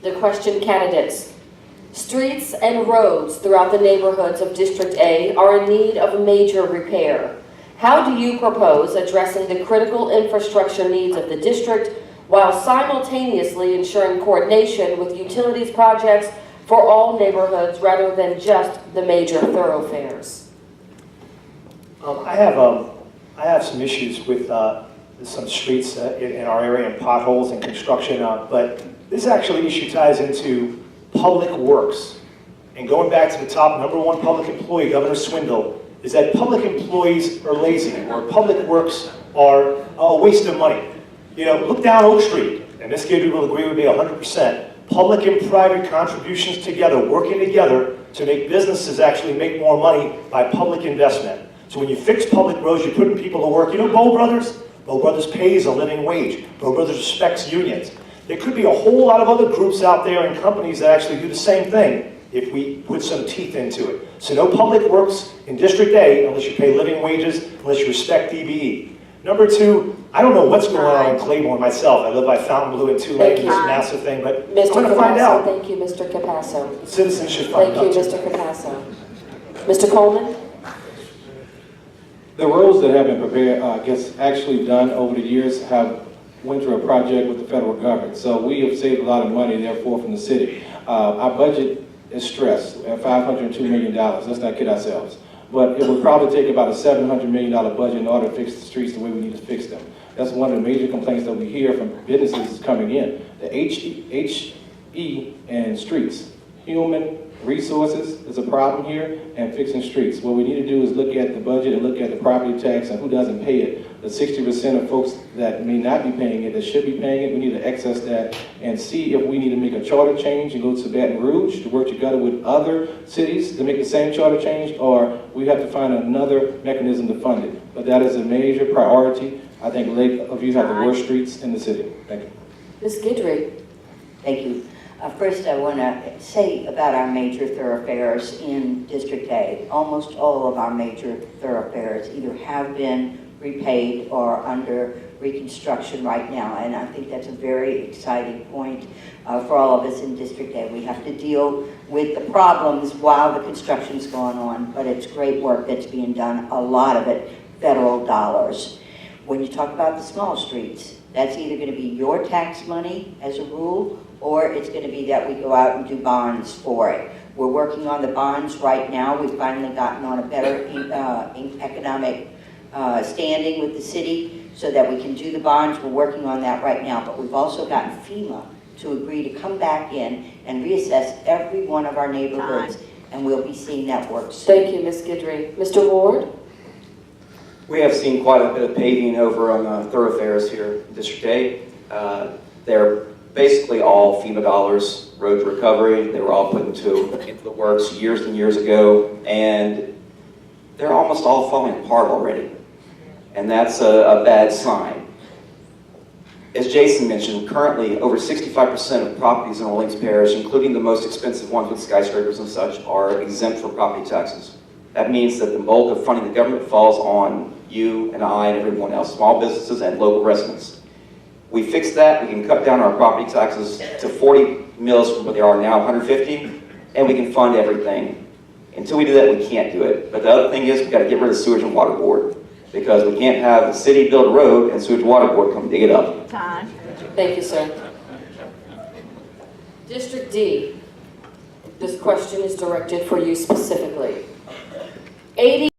The question, candidates. Streets and roads throughout the neighborhoods of District A are in need of major repair. How do you propose addressing the critical infrastructure needs of the district while simultaneously ensuring coordination with utilities projects for all neighborhoods rather than just the major thoroughfares? I have some issues with some streets in our area and potholes and construction, but this actually issue ties into public works. And going back to the top, number one public employee, Governor Swindle, is that public employees are lazy, or public works are a waste of money. You know, look down Oak Street, and this kid will agree with me 100%. Public and private contributions together, working together to make businesses actually make more money by public investment. So when you fix public roads, you're putting people to work. You know Bow Brothers? Bow Brothers pays a living wage. Bow Brothers respects unions. There could be a whole lot of other groups out there and companies that actually do the same thing if we put some teeth into it. So no public works in District A unless you pay living wages, unless you respect DBE. Number two, I don't know what's going on in Claiborne myself. I live by Fontainebleau and Tulane, this massive thing, but I'm going to find out. Thank you, Mr. Capasso. Citizens should find out. Thank you, Mr. Capasso. Mr. Coleman? The roads that have been prepared, actually done over the years went through a project with the federal government. So we have saved a lot of money, therefore, from the city. Our budget is stressed at $502 million. Let's not kid ourselves. But it would probably take about a $700 million budget in order to fix the streets the way we need to fix them. That's one of the major complaints that we hear from businesses coming in. The HE and streets. Human resources is a problem here, and fixing streets. What we need to do is look at the budget and look at the property tax and who doesn't pay it. The 60% of folks that may not be paying it, that should be paying it, we need to access that and see if we need to make a charter change and go to Baton Rouge to work together with other cities to make the same charter change, or we have to find another mechanism to fund it. But that is a major priority. I think Lake of you have the worst streets in the city. Thank you. Ms. Guidry? Thank you. First, I want to say about our major thoroughfares in District A. Almost all of our major thoroughfares either have been repaid or under reconstruction right now, and I think that's a very exciting point for all of us in District A. We have to deal with the problems while the construction's going on, but it's great work that's being done, a lot of it federal dollars. When you talk about the small streets, that's either going to be your tax money as a rule, or it's going to be that we go out and do bonds for it. We're working on the bonds right now. We've finally gotten on a better economic standing with the city so that we can do the bonds. We're working on that right now, but we've also gotten FEMA to agree to come back in and reassess every one of our neighborhoods, and we'll be seeing that work soon. Thank you, Ms. Guidry. Mr. Ward? We have seen quite a bit of paving over on the thoroughfares here in District A. They're basically all FEMA dollars, road recovery. They were all put into the works years and years ago, and they're almost all falling apart already. And that's a bad sign. As Jason mentioned, currently over 65% of properties in Orleans Parish, including the most expensive ones with skyscrapers and such, are exempt from property taxes. That means that the bulk of funding the government falls on you and I and everyone else, small businesses and local residents. We fix that, we can cut down our property taxes to 40 mils from what they are now, 150, and we can fund everything. Until we do that, we can't do it. But the other thing is, we've got to get rid of the Sewage and Water Board, because we can't have the city build a road and Sewage and Water Board come dig it up. Time. Thank you, sir. District D, this question is directed for you specifically. 80